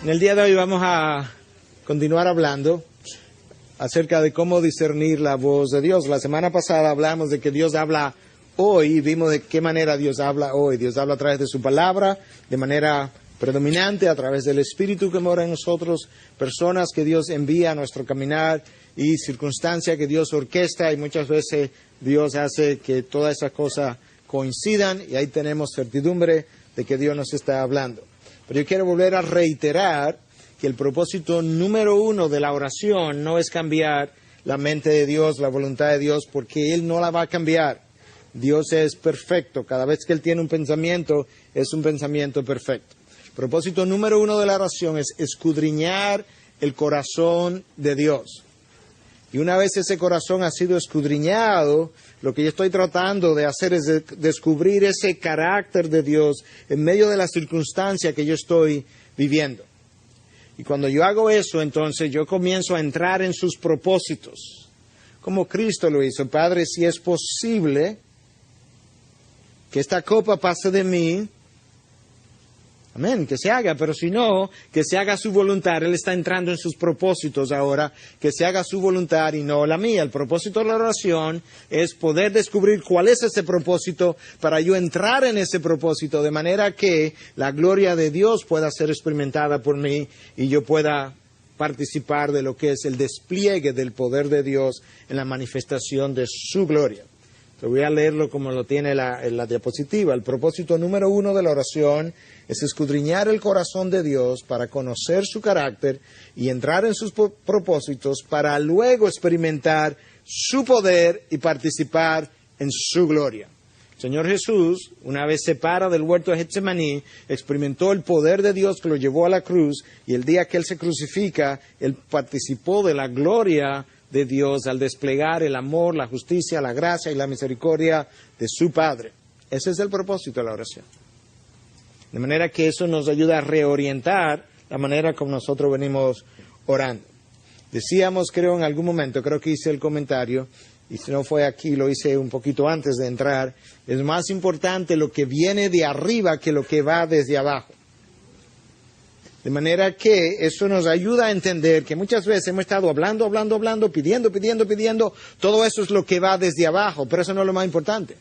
En el día de hoy vamos a continuar hablando acerca de cómo discernir la voz de Dios. La semana pasada hablamos de que Dios habla hoy y vimos de qué manera Dios habla hoy. Dios habla a través de su palabra, de manera predominante, a través del Espíritu que mora en nosotros, personas que Dios envía a nuestro caminar y circunstancias que Dios orquesta, y muchas veces Dios hace que todas esas cosas coincidan y ahí tenemos certidumbre de que Dios nos está hablando. Pero yo quiero volver a reiterar que el propósito número uno de la oración no es cambiar la mente de Dios, la voluntad de Dios, porque Él no la va a cambiar. Dios es perfecto. Cada vez que Él tiene un pensamiento, es un pensamiento perfecto. El propósito número uno de la oración es escudriñar el corazón de Dios. Y una vez ese corazón ha sido escudriñado, lo que yo estoy tratando de hacer es descubrir ese carácter de Dios en medio de la circunstancia que yo estoy viviendo. Y cuando yo hago eso, entonces yo comienzo a entrar en sus propósitos, como Cristo lo hizo. Padre, si es posible que esta copa pase de mí, amén, que se haga, pero si no, que se haga su voluntad. Él está entrando en sus propósitos ahora, que se haga su voluntad y no la mía. El propósito de la oración es poder descubrir cuál es ese propósito para yo entrar en ese propósito, de manera que la gloria de Dios pueda ser experimentada por mí y yo pueda participar de lo que es el despliegue del poder de Dios en la manifestación de su gloria. Te voy a leerlo como lo tiene en la diapositiva. El propósito número uno de la oración es escudriñar el corazón de Dios para conocer su carácter y entrar en sus propósitos para luego experimentar su poder y participar en su gloria. El Señor Jesús, una vez se para del huerto de Getsemaní, experimentó el poder de Dios que lo llevó a la cruz, y el día que Él se crucifica, Él participó de la gloria de Dios al desplegar el amor, la justicia, la gracia y la misericordia de su Padre. Ese es el propósito de la oración. De manera que eso nos ayuda a reorientar la manera como nosotros venimos orando. Decíamos, creo en algún momento, creo que hice el comentario, y si no fue aquí, lo hice un poquito antes de entrar, es más importante lo que viene de arriba que lo que va desde abajo. De manera que eso nos ayuda a entender que muchas veces hemos estado hablando, pidiendo, todo eso es lo que va desde abajo, pero eso no es lo más importante.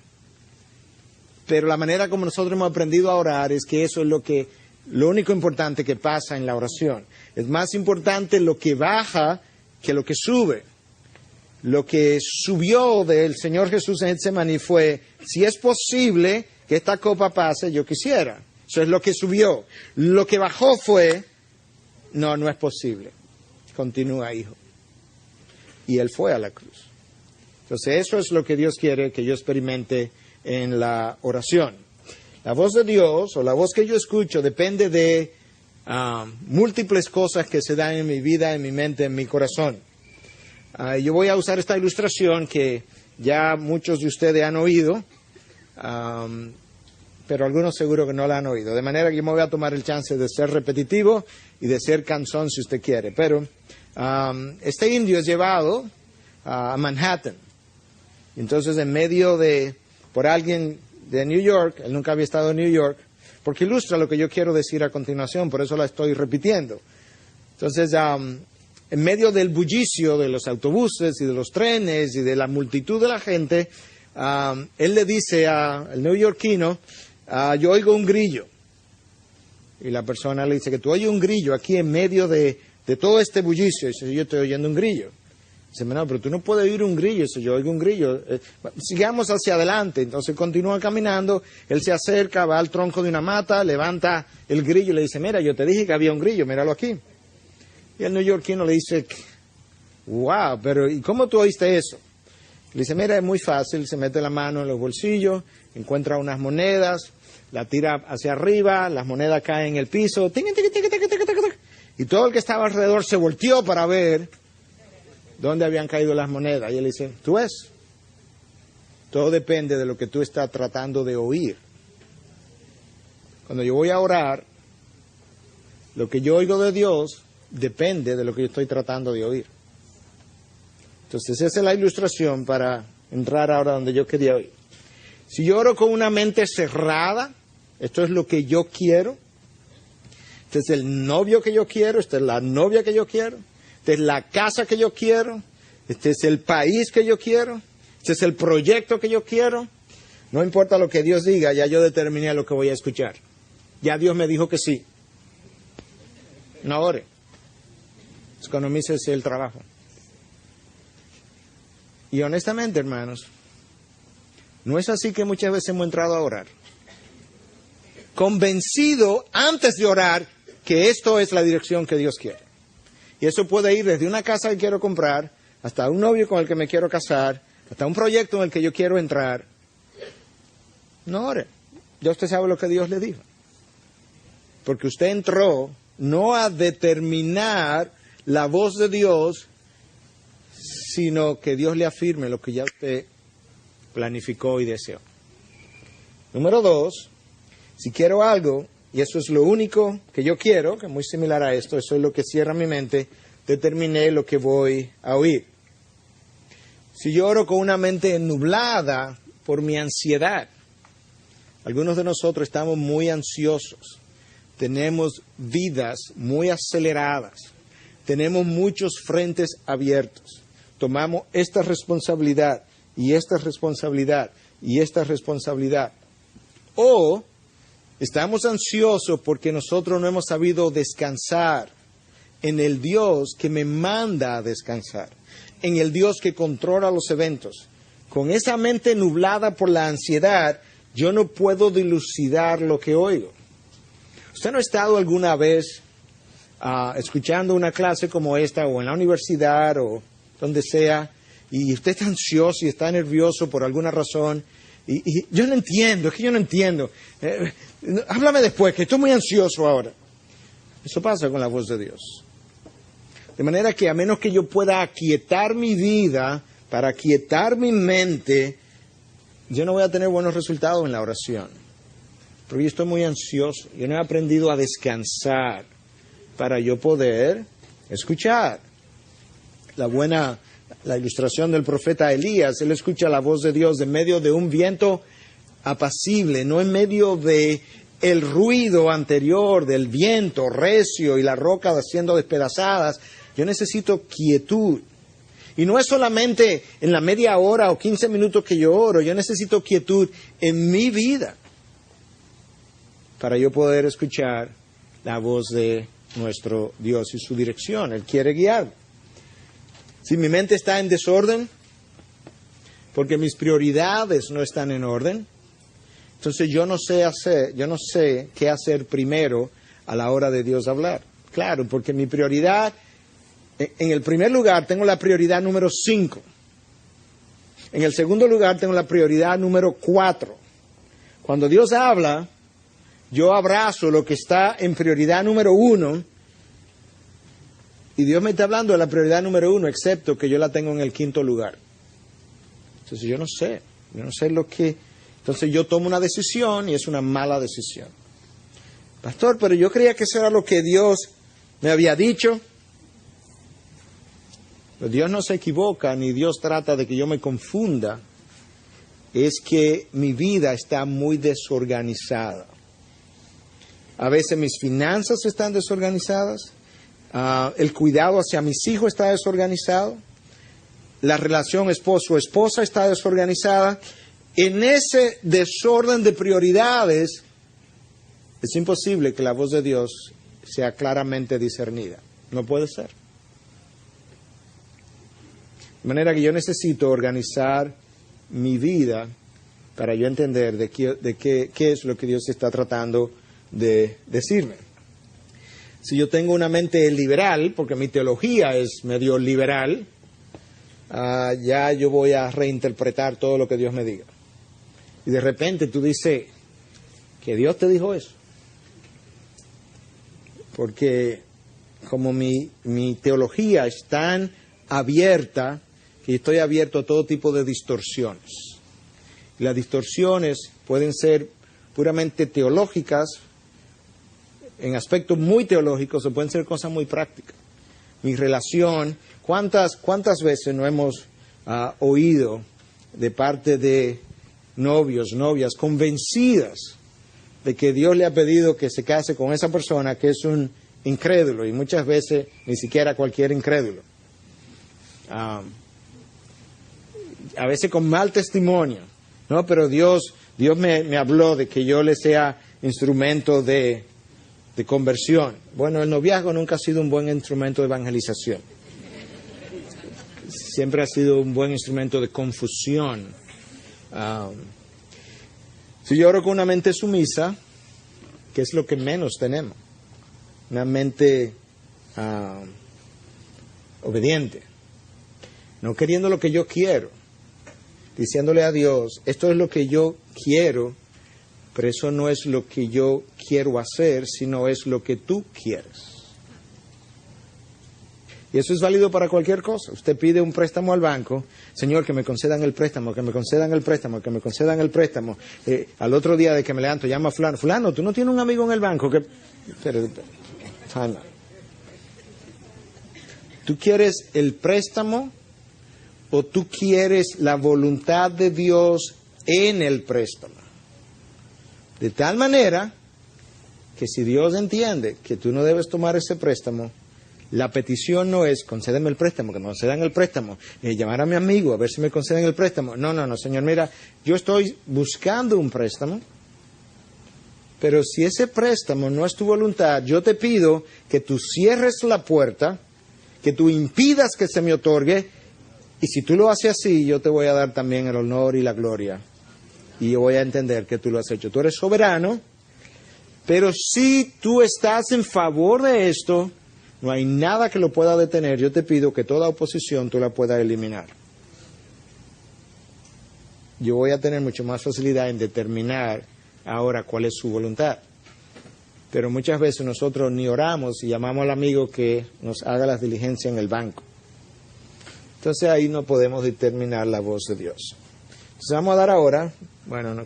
Pero la manera como nosotros hemos aprendido a orar es que eso es lo único importante que pasa en la oración. Es más importante lo que baja que lo que sube. Lo que subió del Señor Jesús en Getsemaní fue, si es posible que esta copa pase, yo quisiera. Eso es lo que subió. Lo que bajó fue, no es posible. Continúa, hijo. Y Él fue a la cruz. Entonces eso es lo que Dios quiere que yo experimente en la oración. La voz de Dios, o la voz que yo escucho, depende de múltiples cosas que se dan en mi vida, en mi mente, en mi corazón. Yo voy a usar esta ilustración que ya muchos de ustedes han oído, pero algunos seguro que no la han oído. De manera que yo me voy a tomar el chance de ser repetitivo y de ser cansón si usted quiere. Pero este indio es llevado a Manhattan. Entonces, en medio por alguien de New York, él nunca había estado en New York, porque ilustra lo que yo quiero decir a continuación, por eso la estoy repitiendo. Entonces, en medio del bullicio de los autobuses y de los trenes y de la multitud de la gente, él le dice al neoyorquino, yo oigo un grillo. Y la persona le dice que tú oyes un grillo aquí en medio de todo este bullicio. Y dice, yo estoy oyendo un grillo. Dice, no, pero tú no puedes oír un grillo. Dice, yo oigo un grillo. Sigamos hacia adelante. Entonces continúa caminando, él se acerca, va al tronco de una mata, levanta el grillo y le dice, mira, yo te dije que había un grillo, míralo aquí. Y el neoyorquino le dice, wow, pero ¿y cómo tú oíste eso? Le dice, mira, es muy fácil, se mete la mano en los bolsillos, encuentra unas monedas, la tira hacia arriba, las monedas caen en el piso, y todo el que estaba alrededor se volteó para ver dónde habían caído las monedas. Y él dice, ¿tú ves? Todo depende de lo que tú estás tratando de oír. Cuando yo voy a orar, lo que yo oigo de Dios depende de lo que yo estoy tratando de oír. Entonces esa es la ilustración para entrar ahora donde yo quería ir. Si yo oro con una mente cerrada, esto es lo que yo quiero, Este es el novio que yo quiero, esta es la novia que yo quiero, esta es la casa que yo quiero, este es el país que yo quiero, este es el proyecto que yo quiero. No importa lo que Dios diga, ya yo determiné lo que voy a escuchar. Ya Dios me dijo que sí. No ore. Economícese el trabajo. Y honestamente, hermanos, no es así que muchas veces hemos entrado a orar. Convencido antes de orar que esto es la dirección que Dios quiere. Y eso puede ir desde una casa que quiero comprar, hasta un novio con el que me quiero casar, hasta un proyecto en el que yo quiero entrar. No ore. Ya usted sabe lo que Dios le dijo. Porque usted entró no a determinar la voz de Dios, sino que Dios le afirme lo que ya usted planificó y deseó. Número 2, si quiero algo, y eso es lo único que yo quiero, que es muy similar a esto, eso es lo que cierra mi mente, determiné lo que voy a oír. Si yo oro con una mente nublada por mi ansiedad, algunos de nosotros estamos muy ansiosos, tenemos vidas muy aceleradas, tenemos muchos frentes abiertos, tomamos esta responsabilidad y esta responsabilidad y esta responsabilidad. O estamos ansiosos porque nosotros no hemos sabido descansar en el Dios que me manda a descansar, en el Dios que controla los eventos. Con esa mente nublada por la ansiedad, yo no puedo dilucidar lo que oigo. ¿Usted no ha estado alguna vez escuchando una clase como esta, o en la universidad, o donde sea, y usted está ansioso y está nervioso por alguna razón, y yo no entiendo, es que yo no entiendo. Háblame después, que estoy muy ansioso ahora. Eso pasa con la voz de Dios. De manera que a menos que yo pueda aquietar mi vida, para aquietar mi mente, yo no voy a tener buenos resultados en la oración. Porque yo estoy muy ansioso, yo no he aprendido a descansar para yo poder escuchar. La ilustración del profeta Elías, él escucha la voz de Dios en medio de un viento apacible, no en medio de el ruido anterior del viento recio y la roca siendo despedazadas. Yo necesito quietud. Y no es solamente en la media hora o 15 minutos que yo oro, yo necesito quietud en mi vida para yo poder escuchar la voz de nuestro Dios y su dirección. Él quiere guiarme. Si mi mente está en desorden, porque mis prioridades no están en orden, entonces yo no sé qué hacer primero a la hora de Dios hablar. Claro, porque mi prioridad, en el primer lugar tengo la prioridad número 5. En el segundo lugar tengo la prioridad número 4. Cuando Dios habla, yo abrazo lo que está en prioridad número 1, y Dios me está hablando de la prioridad número 1, excepto que yo la tengo en el 5º lugar. Entonces yo no sé lo que... Entonces yo tomo una decisión y es una mala decisión. Pastor, pero yo creía que eso era lo que Dios me había dicho. Pero Dios no se equivoca, ni Dios trata de que yo me confunda. Es que mi vida está muy desorganizada. A veces mis finanzas están desorganizadas. El cuidado hacia mis hijos está desorganizado. La relación esposo-esposa está desorganizada. En ese desorden de prioridades es imposible que la voz de Dios sea claramente discernida. No puede ser. De manera que yo necesito organizar mi vida para yo entender de qué es lo que Dios está tratando de decirme. Si yo tengo una mente liberal, porque mi teología es medio liberal, ya yo voy a reinterpretar todo lo que Dios me diga. Y de repente tú dices, que Dios te dijo eso. Porque como mi teología es tan abierta, que estoy abierto a todo tipo de distorsiones. Y las distorsiones pueden ser puramente teológicas, en aspectos muy teológicos, o pueden ser cosas muy prácticas. Mi relación, ¿cuántas veces no hemos oído de parte de novios, novias, convencidas de que Dios le ha pedido que se case con esa persona que es un incrédulo, y muchas veces ni siquiera cualquier incrédulo. A veces con mal testimonio, ¿no? Pero Dios me habló de que yo le sea instrumento de conversión. Bueno, el noviazgo nunca ha sido un buen instrumento de evangelización. Siempre ha sido un buen instrumento de confusión. Si yo oro con una mente sumisa, que es lo que menos tenemos, una mente obediente, no queriendo lo que yo quiero, diciéndole a Dios, esto es lo que yo quiero, pero eso no es lo que yo quiero hacer, sino es lo que tú quieres. Y eso es válido para cualquier cosa. Usted pide un préstamo al banco, Señor, que me concedan el préstamo, que me concedan el préstamo, que me concedan el préstamo. Al otro día de que me levanto, llama a fulano, fulano, ¿tú no tienes un amigo en el banco que...? ¿Tú quieres el préstamo o tú quieres la voluntad de Dios en el préstamo? De tal manera que si Dios entiende que tú no debes tomar ese préstamo, la petición no es, concédeme el préstamo, que me concedan el préstamo, llamar a mi amigo a ver si me conceden el préstamo. No, Señor, mira, yo estoy buscando un préstamo, pero si ese préstamo no es tu voluntad, yo te pido que tú cierres la puerta, que tú impidas que se me otorgue, y si tú lo haces así, yo te voy a dar también el honor y la gloria, y yo voy a entender que tú lo has hecho. Tú eres soberano, pero si tú estás en favor de esto, no hay nada que lo pueda detener. Yo te pido que toda oposición tú la puedas eliminar. Yo voy a tener mucho más facilidad en determinar ahora cuál es su voluntad. Pero muchas veces nosotros ni oramos y llamamos al amigo que nos haga las diligencias en el banco. Entonces ahí no podemos determinar la voz de Dios. Entonces vamos a dar ahora,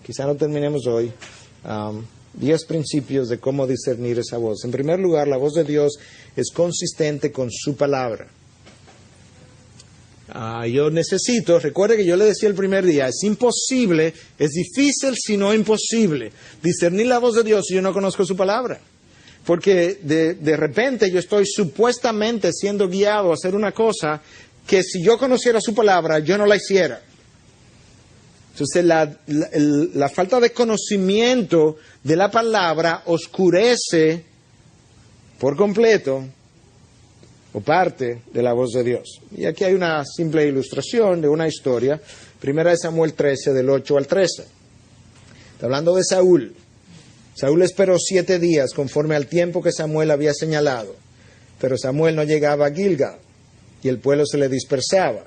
quizá no terminemos hoy, 10 principios de cómo discernir esa voz. En primer lugar, la voz de Dios es consistente con su palabra. Recuerde que yo le decía el primer día, es imposible, es difícil si no imposible, discernir la voz de Dios si yo no conozco su palabra. Porque de repente yo estoy supuestamente siendo guiado a hacer una cosa que si yo conociera su palabra, yo no la hiciera. Entonces la falta de conocimiento de la palabra oscurece por completo o parte de la voz de Dios. Y aquí hay una simple ilustración de una historia. Primera de Samuel 13, del 8 al 13. Está hablando de Saúl. Saúl esperó 7 días conforme al tiempo que Samuel había señalado. Pero Samuel no llegaba a Gilgal y el pueblo se le dispersaba.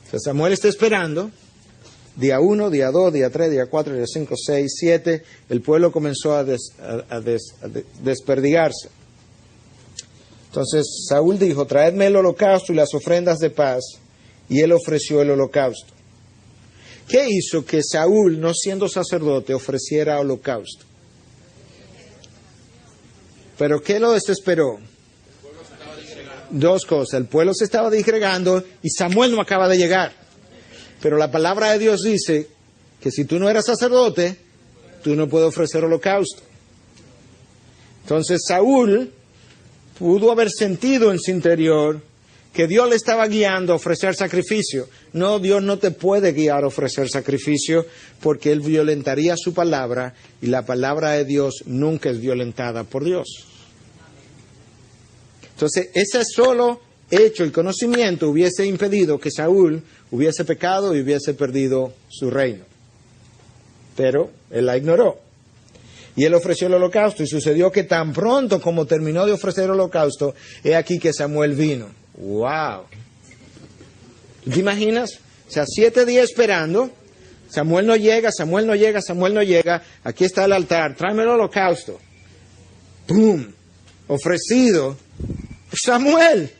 Entonces Samuel está esperando. Día 1, día 2, día 3, día 4, día 5, 6, 7, el pueblo comenzó a desperdigarse. Entonces Saúl dijo, traedme el holocausto y las ofrendas de paz, y él ofreció el holocausto. ¿Qué hizo que Saúl, no siendo sacerdote, ofreciera holocausto? ¿Pero qué lo desesperó? Dos cosas, el pueblo se estaba disgregando y Samuel no acaba de llegar. Pero la palabra de Dios dice que si tú no eras sacerdote, tú no puedes ofrecer holocausto. Entonces Saúl pudo haber sentido en su interior que Dios le estaba guiando a ofrecer sacrificio. No, Dios no te puede guiar a ofrecer sacrificio porque Él violentaría su palabra y la palabra de Dios nunca es violentada por Dios. Entonces ese solo hecho, el conocimiento, hubiese impedido que Saúl hubiese pecado y hubiese perdido su reino. Pero él la ignoró. Y él ofreció el holocausto. Y sucedió que tan pronto como terminó de ofrecer el holocausto, he aquí que Samuel vino. ¡Wow! ¿Te imaginas? O sea, 7 días esperando. Samuel no llega. Aquí está el altar. Tráeme el holocausto. ¡Pum! Ofrecido. Samuel.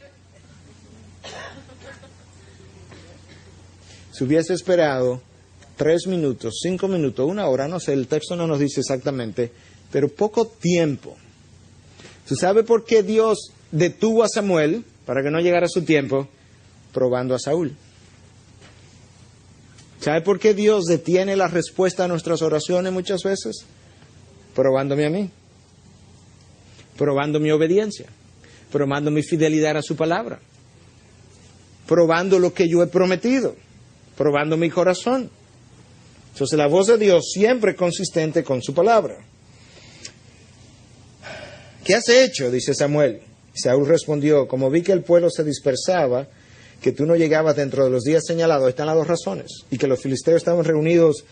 Si hubiese esperado 3 minutos, 5 minutos, 1 hora, no sé, el texto no nos dice exactamente, pero poco tiempo. ¿Tú sabes por qué Dios detuvo a Samuel para que no llegara su tiempo? Probando a Saúl. ¿Sabe por qué Dios detiene la respuesta a nuestras oraciones muchas veces? Probándome a mí. Probando mi obediencia. Probando mi fidelidad a su palabra. Probando lo que yo he prometido. Probando mi corazón. Entonces la voz de Dios siempre es consistente con su palabra. ¿Qué has hecho?, dice Samuel. Saúl respondió: como vi que el pueblo se dispersaba, que tú no llegabas dentro de los días señalados, están las dos razones, y que los filisteos estaban reunidos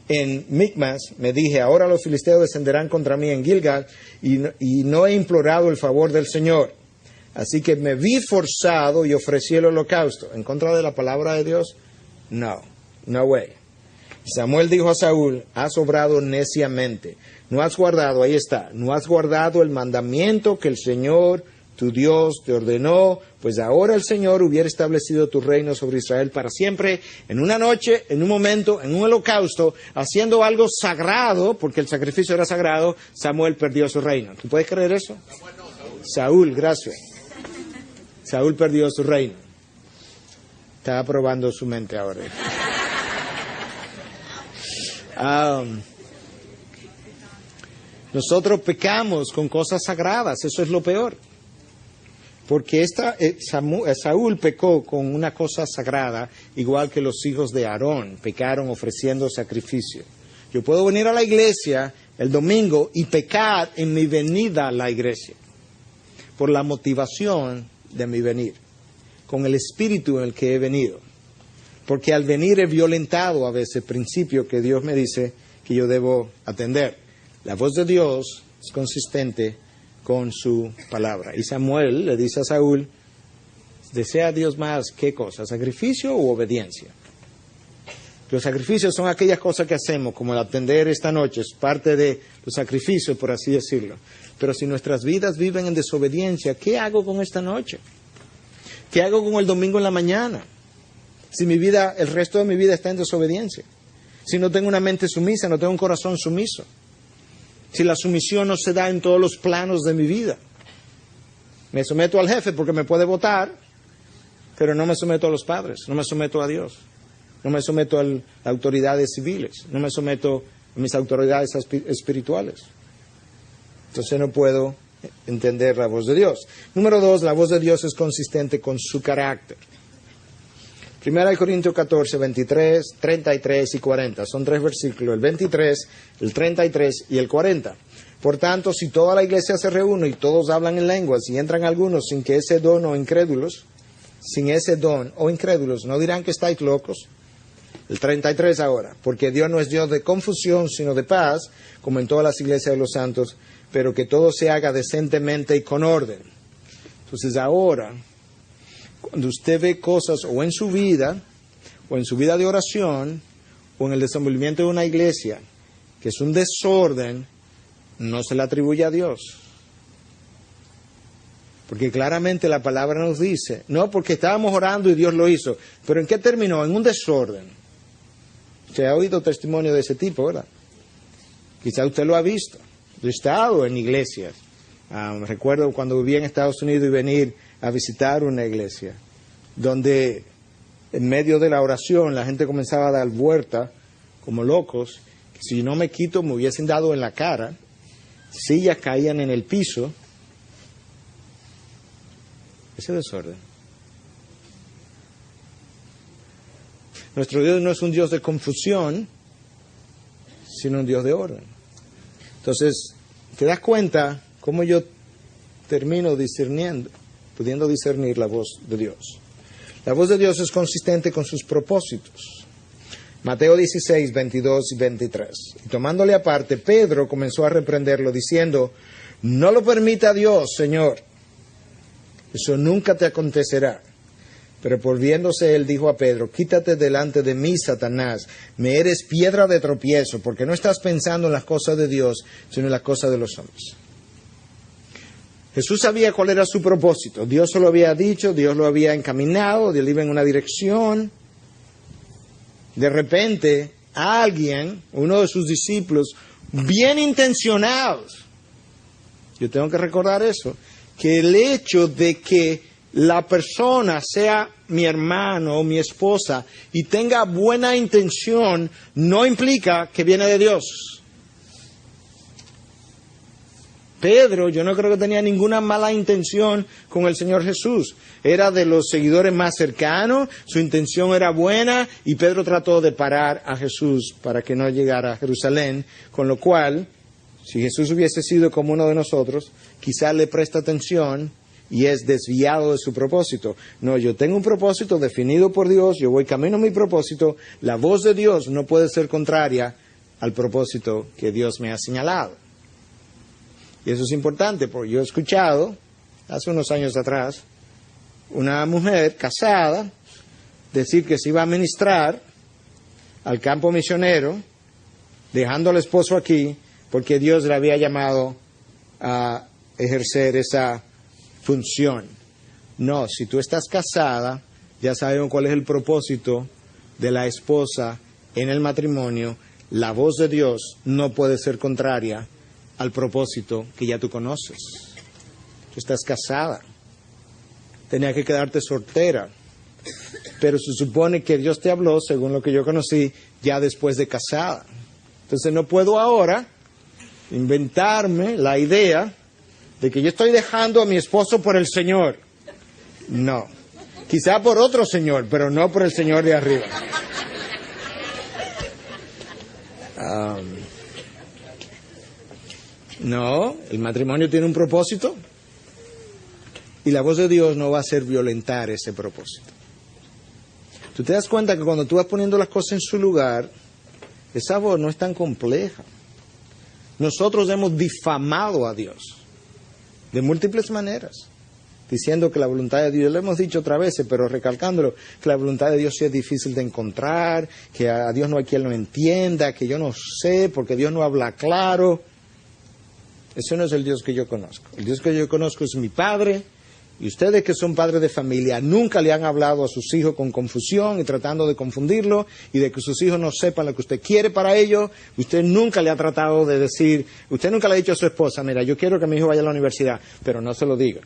en Micmas, me dije: ahora los filisteos descenderán contra mí en Gilgal, y no he implorado el favor del Señor. Así que me vi forzado y ofrecí el holocausto. ¿En contra de la palabra de Dios? No way. Samuel dijo a Saúl: has obrado neciamente. No has guardado, ahí está, no has guardado el mandamiento que el Señor, tu Dios, te ordenó, pues ahora el Señor hubiera establecido tu reino sobre Israel para siempre, en una noche, en un momento, en un holocausto, haciendo algo sagrado, porque el sacrificio era sagrado. Samuel perdió su reino. ¿Tú puedes creer eso? Saúl, gracias. Saúl perdió su reino. Está probando su mente ahora. Nosotros pecamos con cosas sagradas, eso es lo peor. Porque Saúl pecó con una cosa sagrada, igual que los hijos de Aarón pecaron ofreciendo sacrificio. Yo puedo venir a la iglesia el domingo y pecar en mi venida a la iglesia, por la motivación de mi venir, con el espíritu en el que he venido. Porque al venir he violentado a veces el principio que Dios me dice que yo debo atender. La voz de Dios es consistente con su palabra. Y Samuel le dice a Saúl: ¿desea Dios más qué cosa? ¿Sacrificio u obediencia? Los sacrificios son aquellas cosas que hacemos, como el atender esta noche, es parte de los sacrificios, por así decirlo. Pero si nuestras vidas viven en desobediencia, ¿qué hago con esta noche? ¿Qué hago con el domingo en la mañana? Si mi vida, el resto de mi vida está en desobediencia. Si no tengo una mente sumisa, no tengo un corazón sumiso. Si la sumisión no se da en todos los planos de mi vida. Me someto al jefe porque me puede votar, pero no me someto a los padres, no me someto a Dios. No me someto a las autoridades civiles, no me someto a mis autoridades espirituales. Entonces no puedo entender la voz de Dios. Número 2, la voz de Dios es consistente con su carácter. 1 Corintios 14, 23, 33 y 40. Son 3 versículos, el 23, el 33 y el 40. Por tanto, si toda la iglesia se reúne y todos hablan en lenguas y entran algunos sin ese don o incrédulos, ¿no dirán que estáis locos? El 33 ahora. Porque Dios no es Dios de confusión, sino de paz, como en todas las iglesias de los santos, pero que todo se haga decentemente y con orden. Entonces ahora, cuando usted ve cosas o en su vida de oración, o en el desenvolvimiento de una iglesia, que es un desorden, no se le atribuye a Dios. Porque claramente la palabra nos dice, no porque estábamos orando y Dios lo hizo, pero ¿en qué terminó? En un desorden. Usted ha oído testimonio de ese tipo, ¿verdad? Quizá usted lo ha visto. Yo he estado en iglesias. Recuerdo cuando vivía en Estados Unidos y venir a visitar una iglesia, donde en medio de la oración la gente comenzaba a dar vuelta como locos, que si no me quito me hubiesen dado en la cara, sillas caían en el piso. Ese desorden. Nuestro Dios no es un Dios de confusión, sino un Dios de orden. Entonces, ¿te das cuenta cómo yo termino pudiendo discernir la voz de Dios? La voz de Dios es consistente con sus propósitos. Mateo 16, 22 y 23. Y tomándole aparte, Pedro comenzó a reprenderlo diciendo: no lo permita Dios, Señor. Eso nunca te acontecerá. Pero volviéndose él dijo a Pedro: quítate delante de mí, Satanás, me eres piedra de tropiezo, porque no estás pensando en las cosas de Dios, sino en las cosas de los hombres. Jesús sabía cuál era su propósito. Dios se lo había dicho, Dios lo había encaminado, Dios iba en una dirección. De repente, alguien, uno de sus discípulos, bien intencionados, yo tengo que recordar eso, que el hecho de que la persona sea mi hermano o mi esposa y tenga buena intención no implica que viene de Dios. Pedro, yo no creo que tenía ninguna mala intención con el Señor Jesús. Era de los seguidores más cercanos, su intención era buena y Pedro trató de parar a Jesús para que no llegara a Jerusalén, con lo cual, si Jesús hubiese sido como uno de nosotros, quizá le presta atención y es desviado de su propósito. No, yo tengo un propósito definido por Dios, yo voy camino a mi propósito, la voz de Dios no puede ser contraria al propósito que Dios me ha señalado. Y eso es importante, porque yo he escuchado, hace unos años atrás, una mujer casada decir que se iba a ministrar al campo misionero, dejando al esposo aquí, porque Dios le había llamado a ejercer esa función. No, si tú estás casada, ya sabemos cuál es el propósito de la esposa en el matrimonio. La voz de Dios no puede ser contraria al propósito que ya tú conoces. Tú estás casada. Tenía que quedarte soltera. Pero se supone que Dios te habló, según lo que yo conocí, ya después de casada. Entonces no puedo ahora inventarme la idea de que yo estoy dejando a mi esposo por el Señor. No. Quizá por otro Señor, pero no por el Señor de arriba. No, el matrimonio tiene un propósito y la voz de Dios no va a hacer violentar ese propósito. Tú te das cuenta que cuando tú vas poniendo las cosas en su lugar, esa voz no es tan compleja. Nosotros hemos difamado a Dios de múltiples maneras, diciendo que la voluntad de Dios, lo hemos dicho otras veces, pero recalcándolo, que la voluntad de Dios sí es difícil de encontrar, que a Dios no hay quien lo entienda, que yo no sé, porque Dios no habla claro. Ese no es el Dios que yo conozco. El Dios que yo conozco es mi Padre, y ustedes que son padres de familia nunca le han hablado a sus hijos con confusión y tratando de confundirlo y de que sus hijos no sepan lo que usted quiere para ellos. Usted nunca le ha tratado de decir, usted nunca le ha dicho a su esposa, mira, yo quiero que mi hijo vaya a la universidad, pero no se lo diga.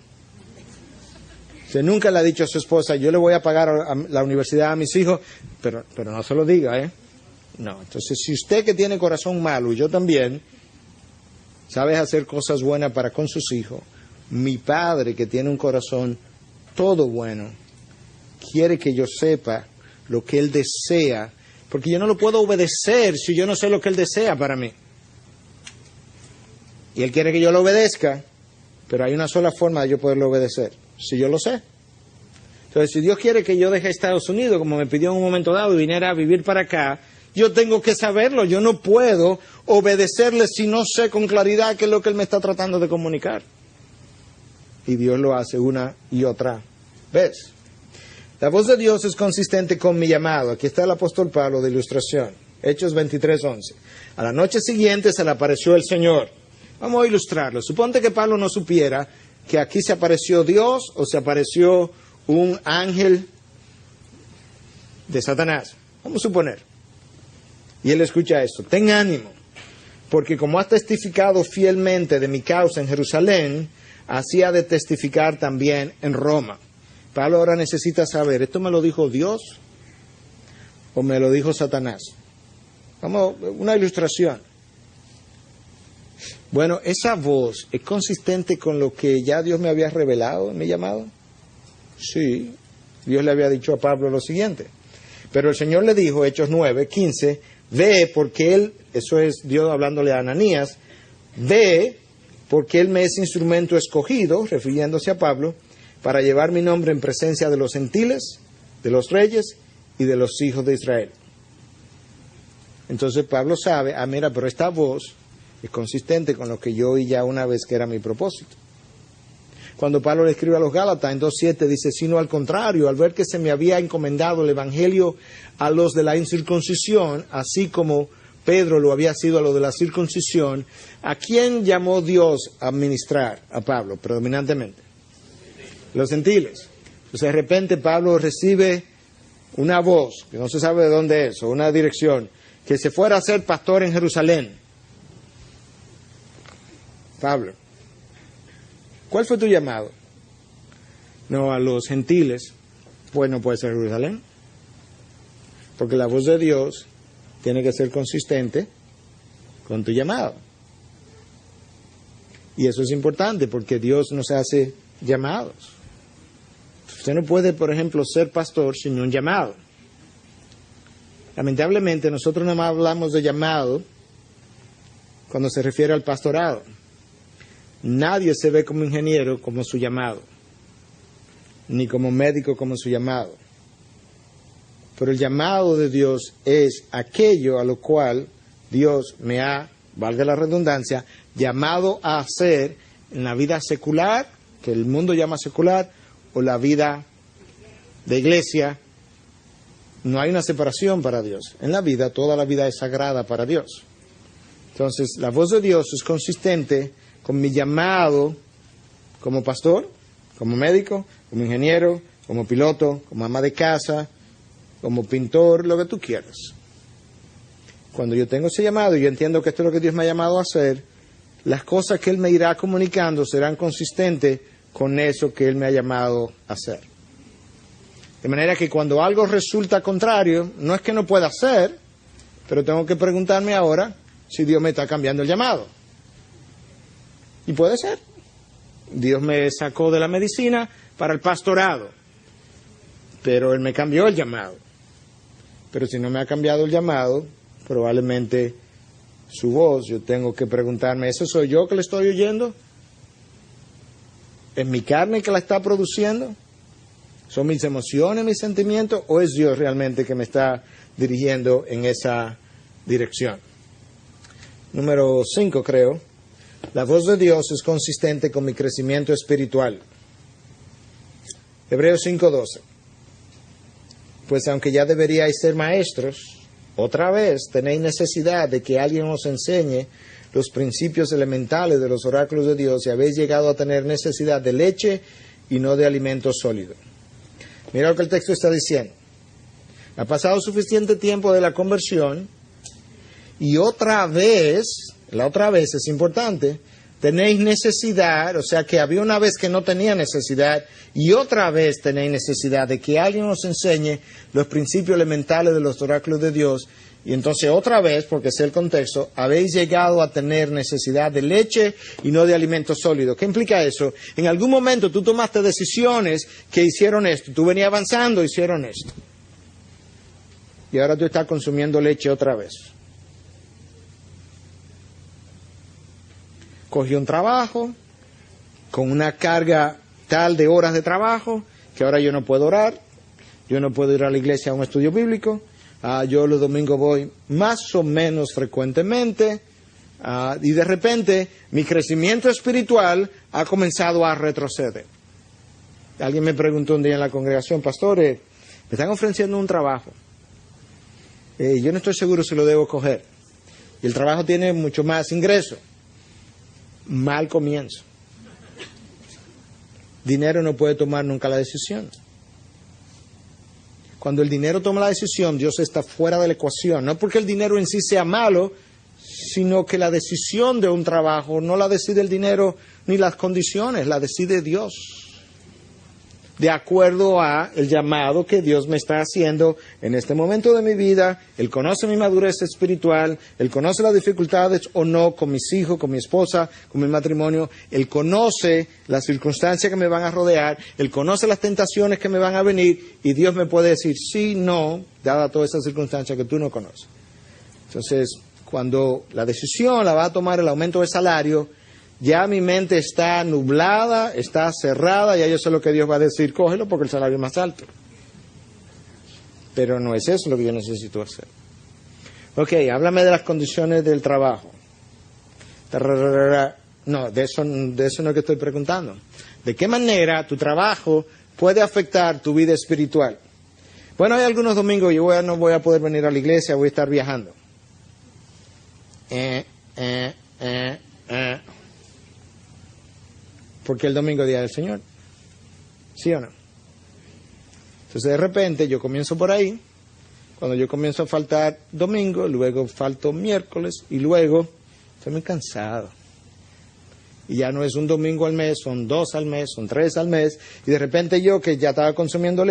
Usted nunca le ha dicho a su esposa, yo le voy a pagar a la universidad a mis hijos, pero no se lo diga, ¿eh? No, entonces si usted que tiene corazón malo, y yo también, sabes hacer cosas buenas para con sus hijos, mi Padre que tiene un corazón todo bueno, quiere que yo sepa lo que Él desea, porque yo no lo puedo obedecer si yo no sé lo que Él desea para mí. Y Él quiere que yo lo obedezca, pero hay una sola forma de yo poderlo obedecer, si yo lo sé. Entonces, si Dios quiere que yo deje Estados Unidos, como me pidió en un momento dado, y viniera a vivir para acá, yo tengo que saberlo. Yo no puedo obedecerle si no sé con claridad qué es lo que Él me está tratando de comunicar. Y Dios lo hace una y otra vez. La voz de Dios es consistente con mi llamado. Aquí está el apóstol Pablo de ilustración. Hechos 23:11. A la noche siguiente se le apareció el Señor. Vamos a ilustrarlo. Suponte que Pablo no supiera que aquí se apareció Dios o se apareció un ángel de Satanás. Vamos a suponer. Y él escucha esto. Ten ánimo, porque como has testificado fielmente de mi causa en Jerusalén, así ha de testificar también en Roma. Pablo ahora necesita saber, ¿esto me lo dijo Dios o me lo dijo Satanás? Vamos, una ilustración. Bueno, esa voz es consistente con lo que ya Dios me había revelado en mi llamado. Sí, Dios le había dicho a Pablo lo siguiente. Pero el Señor le dijo, Hechos 9:15, ve porque Él, eso es Dios hablándole a Ananías, ve porque Él me es instrumento escogido, refiriéndose a Pablo, para llevar mi nombre en presencia de los gentiles, de los reyes y de los hijos de Israel. Entonces Pablo sabe, mira, pero esta voz es consistente con lo que yo oí ya una vez que era mi propósito. Cuando Pablo le escribe a los Gálatas en 2:7 dice, sino al contrario, al ver que se me había encomendado el evangelio a los de la incircuncisión, así como Pedro lo había sido a lo de la circuncisión, ¿a quién llamó Dios a ministrar a Pablo predominantemente? Los gentiles. Entonces de repente Pablo recibe una voz, que no se sabe de dónde es, o una dirección, que se fuera a ser pastor en Jerusalén. Pablo, ¿cuál fue tu llamado? No, a los gentiles. Pues no puede ser Jerusalén, porque la voz de Dios tiene que ser consistente con tu llamado. Y eso es importante porque Dios nos hace llamados. Usted no puede, por ejemplo, ser pastor sin un llamado. Lamentablemente, nosotros nada más hablamos de llamado cuando se refiere al pastorado. Nadie se ve como ingeniero como su llamado, ni como médico como su llamado. Pero el llamado de Dios es aquello a lo cual Dios me ha, valga la redundancia, llamado a hacer en la vida secular, que el mundo llama secular, o la vida de iglesia. No hay una separación para Dios. En la vida, toda la vida es sagrada para Dios. Entonces, la voz de Dios es consistente con mi llamado como pastor, como médico, como ingeniero, como piloto, como ama de casa, como pintor, lo que tú quieras. Cuando yo tengo ese llamado y yo entiendo que esto es lo que Dios me ha llamado a hacer, las cosas que Él me irá comunicando serán consistentes con eso que Él me ha llamado a hacer. De manera que cuando algo resulta contrario, no es que no pueda hacer, pero tengo que preguntarme ahora si Dios me está cambiando el llamado. Y puede ser. Dios me sacó de la medicina para el pastorado, pero Él me cambió el llamado. Pero si no me ha cambiado el llamado, probablemente su voz, yo tengo que preguntarme, ¿eso soy yo que le estoy oyendo? ¿Es mi carne que la está produciendo? ¿Son mis emociones, mis sentimientos? ¿O es Dios realmente que me está dirigiendo en esa dirección? Número 5, creo. La voz de Dios es consistente con mi crecimiento espiritual. Hebreos 5:12. Pues aunque ya deberíais ser maestros, otra vez tenéis necesidad de que alguien os enseñe los principios elementales de los oráculos de Dios y habéis llegado a tener necesidad de leche y no de alimento sólido. Mira lo que el texto está diciendo. Ha pasado suficiente tiempo de la conversión y otra vez, la otra vez es importante, tenéis necesidad, o sea que había una vez que no tenía necesidad y otra vez tenéis necesidad de que alguien os enseñe los principios elementales de los oráculos de Dios. Y entonces otra vez, porque sé el contexto, habéis llegado a tener necesidad de leche y no de alimento sólido. ¿Qué implica eso? En algún momento tú tomaste decisiones que hicieron esto. Tú venías avanzando, hicieron esto. Y ahora tú estás consumiendo leche otra vez. Cogí un trabajo con una carga tal de horas de trabajo que ahora yo no puedo orar, yo no puedo ir a la iglesia a un estudio bíblico. Yo los domingos voy más o menos frecuentemente y de repente mi crecimiento espiritual ha comenzado a retroceder. Alguien me preguntó un día en la congregación, pastor, me están ofreciendo un trabajo. Yo no estoy seguro si lo debo coger. Y el trabajo tiene mucho más ingreso. Mal comienzo. Dinero no puede tomar nunca la decisión. Cuando el dinero toma la decisión, Dios está fuera de la ecuación. No porque el dinero en sí sea malo, sino que la decisión de un trabajo no la decide el dinero ni las condiciones, la decide Dios. De acuerdo a el llamado que Dios me está haciendo en este momento de mi vida. Él conoce mi madurez espiritual, Él conoce las dificultades o no con mis hijos, con mi esposa, con mi matrimonio. Él conoce las circunstancias que me van a rodear, Él conoce las tentaciones que me van a venir y Dios me puede decir sí, no, dada todas esas circunstancias que tú no conoces. Entonces, cuando la decisión la va a tomar el aumento de salario, ya mi mente está nublada, está cerrada, ya yo sé lo que Dios va a decir, cógelo porque el salario es más alto. Pero no es eso lo que yo necesito hacer. Ok, háblame de las condiciones del trabajo. No, de eso no es que estoy preguntando. ¿De qué manera tu trabajo puede afectar tu vida espiritual? Bueno, hay algunos domingos yo no voy a poder venir a la iglesia, voy a estar viajando. Porque el domingo es día del Señor. ¿Sí o no? Entonces de repente yo comienzo por ahí, cuando yo comienzo a faltar domingo, luego falto miércoles y luego estoy muy cansado. Y ya no es un domingo al mes, son 2 al mes, son 3 al mes, y de repente yo que ya estaba consumiendo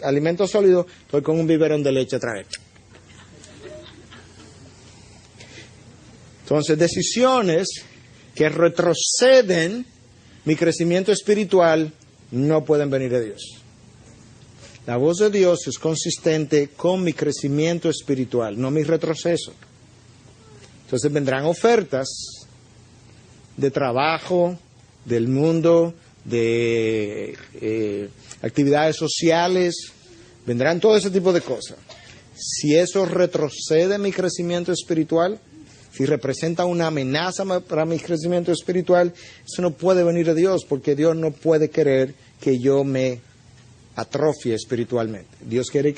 alimento sólido, estoy con un biberón de leche otra vez. Entonces decisiones que retroceden mi crecimiento espiritual, no pueden venir de Dios. La voz de Dios es consistente con mi crecimiento espiritual, no mi retroceso. Entonces vendrán ofertas de trabajo, del mundo, de actividades sociales, vendrán todo ese tipo de cosas. Si eso retrocede mi crecimiento espiritual, si representa una amenaza para mi crecimiento espiritual, eso no puede venir de Dios, porque Dios no puede querer que yo me atrofie espiritualmente. Dios quiere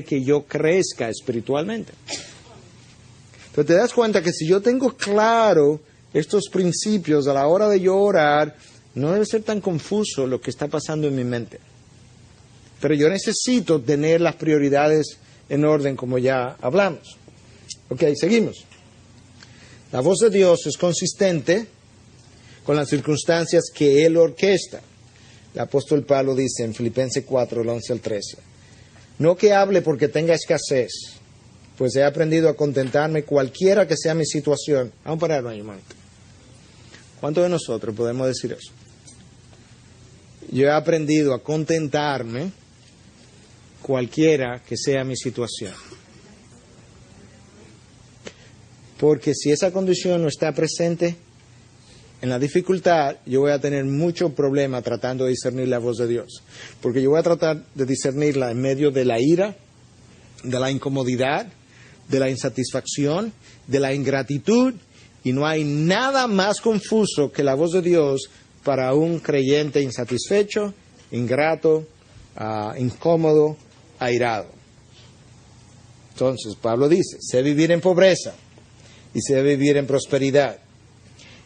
que yo crezca espiritualmente. Pero te das cuenta que si yo tengo claro estos principios a la hora de yo orar, no debe ser tan confuso lo que está pasando en mi mente. Pero yo necesito tener las prioridades en orden, como ya hablamos. Ok, seguimos. La voz de Dios es consistente con las circunstancias que Él orquesta. El apóstol Pablo dice en Filipenses 4, el 11 al 13, no que hable porque tenga escasez, pues he aprendido a contentarme cualquiera que sea mi situación. Vamos a parar ahí un momento. ¿Cuántos de nosotros podemos decir eso? Yo he aprendido a contentarme cualquiera que sea mi situación. Porque si esa condición no está presente, en la dificultad yo voy a tener mucho problema tratando de discernir la voz de Dios. Porque yo voy a tratar de discernirla en medio de la ira, de la incomodidad, de la insatisfacción, de la ingratitud, y no hay nada más confuso que la voz de Dios para un creyente insatisfecho, ingrato, incómodo, airado. Entonces Pablo dice, sé vivir en pobreza y sé vivir en prosperidad.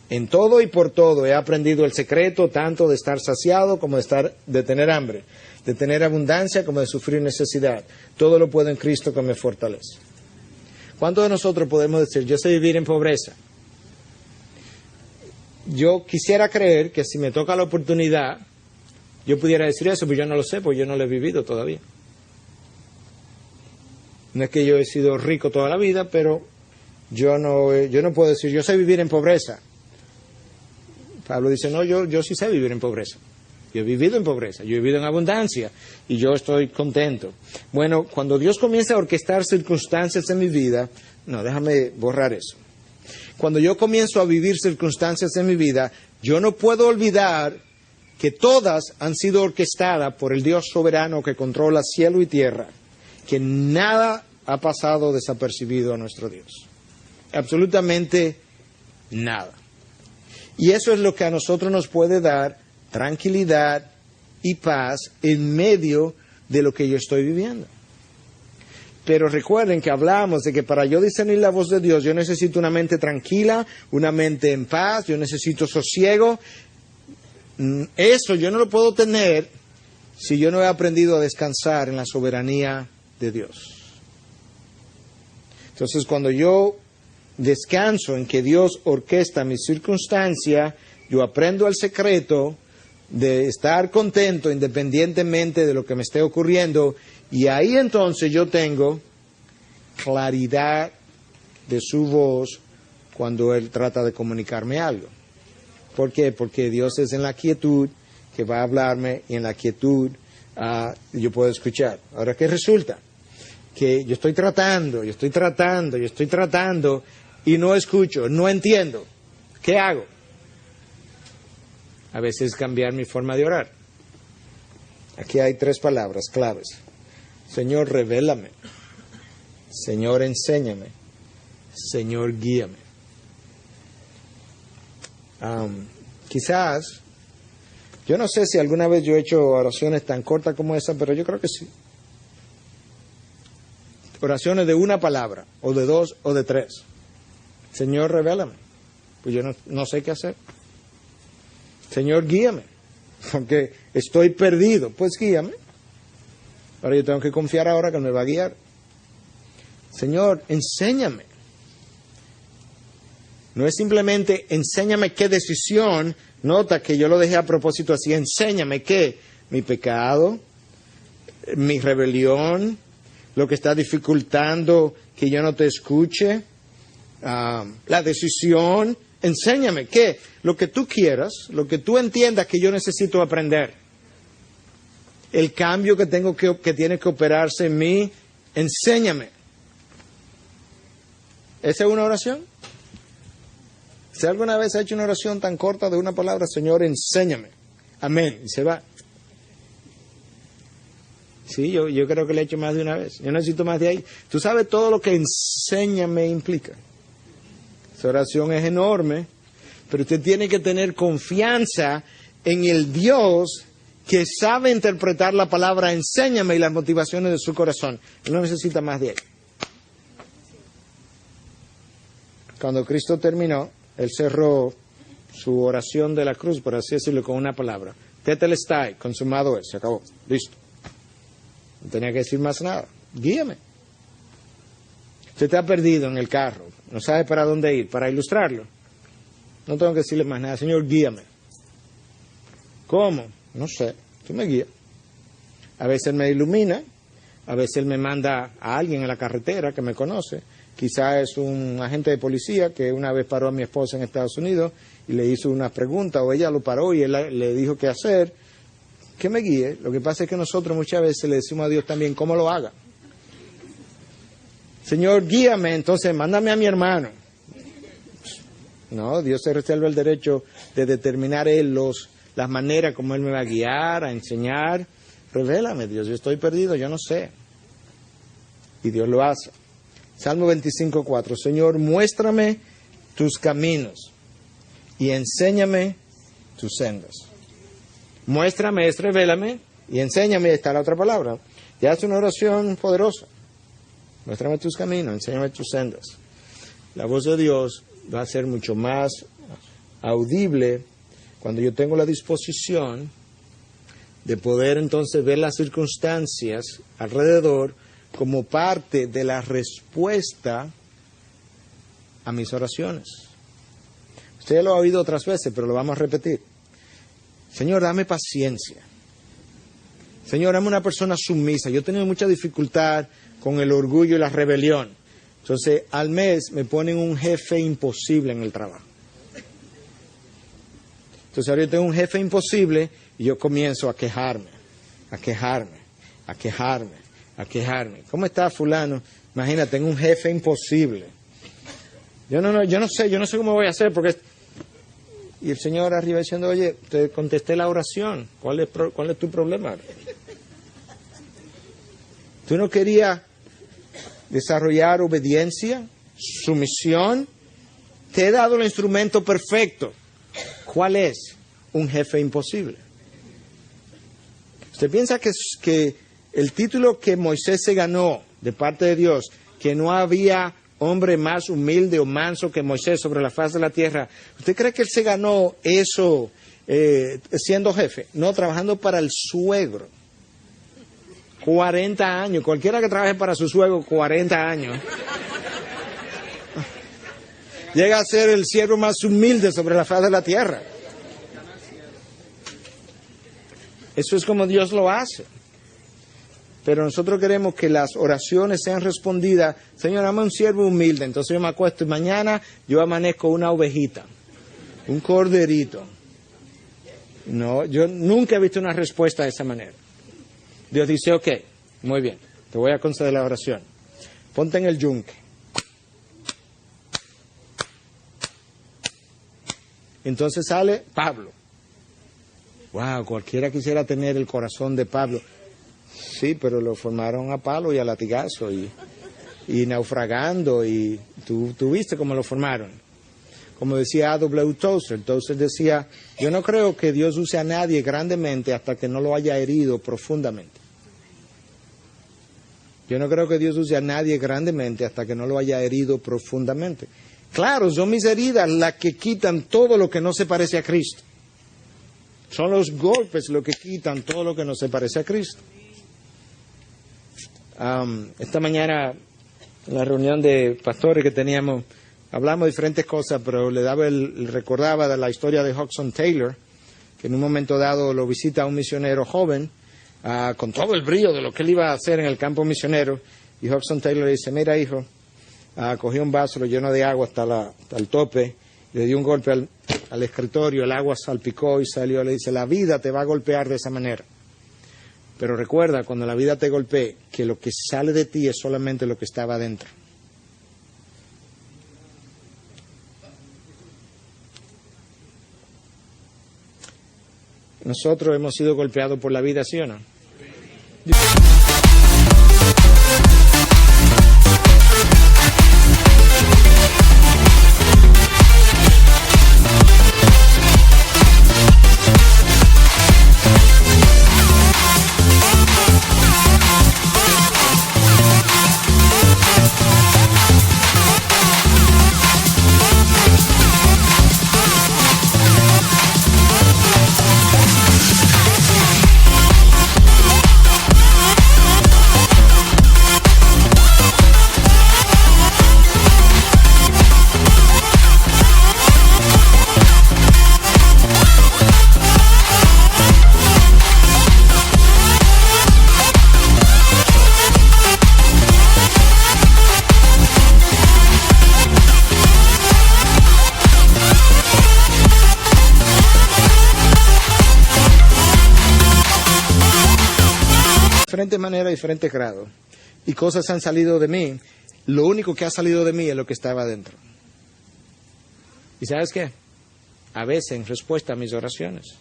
En todo y por todo he aprendido el secreto tanto de estar saciado como de tener hambre, de tener abundancia como de sufrir necesidad. Todo lo puedo en Cristo que me fortalece. ¿Cuántos de nosotros podemos decir, yo sé vivir en pobreza? Yo quisiera creer que si me toca la oportunidad, yo pudiera decir eso, pero yo no lo sé, porque yo no lo he vivido todavía. No es que yo he sido rico toda la vida, pero yo no puedo decir, yo sé vivir en pobreza. Pablo dice, no, yo sí sé vivir en pobreza. Yo he vivido en pobreza, yo he vivido en abundancia y yo estoy contento. Bueno, cuando Dios comienza a orquestar circunstancias en mi vida, no, déjame borrar eso. Cuando yo comienzo a vivir circunstancias en mi vida, yo no puedo olvidar que todas han sido orquestadas por el Dios soberano que controla cielo y tierra, que nada ha pasado desapercibido a nuestro Dios. Absolutamente nada. Y eso es lo que a nosotros nos puede dar tranquilidad y paz en medio de lo que yo estoy viviendo. Pero recuerden que hablamos de que para yo discernir la voz de Dios, yo necesito una mente tranquila, una mente en paz, yo necesito sosiego. Eso yo no lo puedo tener si yo no he aprendido a descansar en la soberanía de Dios. Entonces, cuando yo descanso en que Dios orquesta mi circunstancia, yo aprendo el secreto de estar contento independientemente de lo que me esté ocurriendo, y ahí entonces yo tengo claridad de su voz cuando Él trata de comunicarme algo. ¿Por qué? Porque Dios es en la quietud que va a hablarme, y en la quietud yo puedo escuchar. Ahora, ¿qué resulta? Que yo estoy tratando y no escucho, no entiendo. ¿Qué hago? A veces cambiar mi forma de orar. Aquí hay 3 palabras claves. Señor, revélame. Señor, enséñame. Señor, guíame. Quizás, yo no sé si alguna vez yo he hecho oraciones tan cortas como esa, pero yo creo que sí. Oraciones de una palabra, o de 2, o de 3. Señor, revélame. Pues yo no sé qué hacer. Señor, guíame. Porque estoy perdido. Pues guíame. Ahora yo tengo que confiar ahora que Él me va a guiar. Señor, enséñame. No es simplemente enséñame qué decisión. Nota que yo lo dejé a propósito así. Enséñame qué. Mi pecado, mi rebelión, lo que está dificultando que yo no te escuche, la decisión Enséñame, ¿qué? Lo que tú quieras, lo que tú entiendas que yo necesito aprender. El cambio que tiene que operarse en mí, enséñame. ¿Esa es una oración? Si alguna vez ha hecho una oración tan corta de una palabra, Señor, enséñame. Amén. Y se va. Sí, yo creo que le he hecho más de una vez. Yo necesito más de ahí. Tú sabes todo lo que enséñame implica. Esa oración es enorme, pero usted tiene que tener confianza en el Dios que sabe interpretar la palabra enséñame y las motivaciones de su corazón. Él no necesita más de ahí. Cuando Cristo terminó, Él cerró su oración de la cruz, por así decirlo, con una palabra. Tetelestai, consumado es, se acabó, listo. No tenía que decir más nada. Guíame. Usted está perdido en el carro, no sabe para dónde ir, para ilustrarlo. No tengo que decirle más nada. Señor, guíame. ¿Cómo? No sé, tú me guías. A veces Él me ilumina, a veces Él me manda a alguien en la carretera que me conoce. Quizás es un agente de policía que una vez paró a mi esposa en Estados Unidos y le hizo una pregunta, o ella lo paró y él le dijo qué hacer. Que me guíe. Lo que pasa es que nosotros muchas veces le decimos a Dios también cómo lo haga. Señor, guíame, entonces mándame a mi hermano. No, Dios se reserva el derecho de determinar Él las maneras como Él me va a guiar, a enseñar. Revélame, Dios, yo estoy perdido, yo no sé. Y Dios lo hace. Salmo 25:4. Señor, muéstrame tus caminos y enséñame tus sendas. Muéstrame es revélame y enséñame, está la otra palabra. Ya es una oración poderosa. Muéstrame tus caminos, enséñame tus sendas. La voz de Dios va a ser mucho más audible cuando yo tengo la disposición de poder entonces ver las circunstancias alrededor como parte de la respuesta a mis oraciones. Usted ya lo ha oído otras veces, pero lo vamos a repetir. Señor, dame paciencia. Señor, dame una persona sumisa. Yo he tenido mucha dificultad con el orgullo y la rebelión. Entonces, al mes me ponen un jefe imposible en el trabajo. Entonces, ahora yo tengo un jefe imposible y yo comienzo a quejarme. ¿Cómo está fulano? Imagínate, tengo un jefe imposible. Yo no sé cómo voy a hacer porque... Y el Señor arriba diciendo, oye, te contesté la oración, ¿cuál es tu problema? ¿Tú no querías desarrollar obediencia, sumisión? Te he dado el instrumento perfecto. ¿Cuál es? Un jefe imposible. ¿Usted piensa que el título que Moisés se ganó de parte de Dios, que no había hombre más humilde o manso que Moisés sobre la faz de la tierra, ¿usted cree que él se ganó eso siendo jefe? No, trabajando para el suegro. 40 años. Cualquiera que trabaje para su suegro 40 años llega a ser el siervo más humilde sobre la faz de la tierra. Eso es como Dios lo hace. Pero nosotros queremos que las oraciones sean respondidas. Señor, dame un siervo humilde. Entonces yo me acuesto y mañana yo amanezco una ovejita, un corderito. No, yo nunca he visto una respuesta de esa manera. Dios dice, ok, muy bien, te voy a conceder la oración. Ponte en el yunque. Entonces sale Pablo. Wow, cualquiera quisiera tener el corazón de Pablo. Sí, pero lo formaron a palo y a latigazo y naufragando, y tú viste cómo lo formaron. Como decía A.W. Tozer decía, yo no creo que Dios use a nadie grandemente hasta que no lo haya herido profundamente. Yo no creo que Dios use a nadie grandemente hasta que no lo haya herido profundamente. Claro, son mis heridas las que quitan todo lo que no se parece a Cristo. Son los golpes lo que quitan todo lo que no se parece a Cristo. Esta mañana, en la reunión de pastores que teníamos, hablamos de diferentes cosas, pero recordaba de la historia de Hudson Taylor, que en un momento dado lo visita un misionero joven, con todo el brillo de lo que él iba a hacer en el campo misionero, y Hudson Taylor le dice, mira hijo, cogió un vaso, lo llenó de agua hasta el tope, Le dio un golpe al escritorio, el agua salpicó y salió. Le dice, la vida te va a golpear de esa manera. Pero recuerda, cuando la vida te golpee, que lo que sale de ti es solamente lo que estaba adentro. Nosotros hemos sido golpeados por la vida, ¿sí o no? Diferentes maneras, diferentes grados. Y cosas han salido de mí. Lo único que ha salido de mí es lo que estaba dentro. ¿Y sabes qué? A veces, en respuesta a mis oraciones,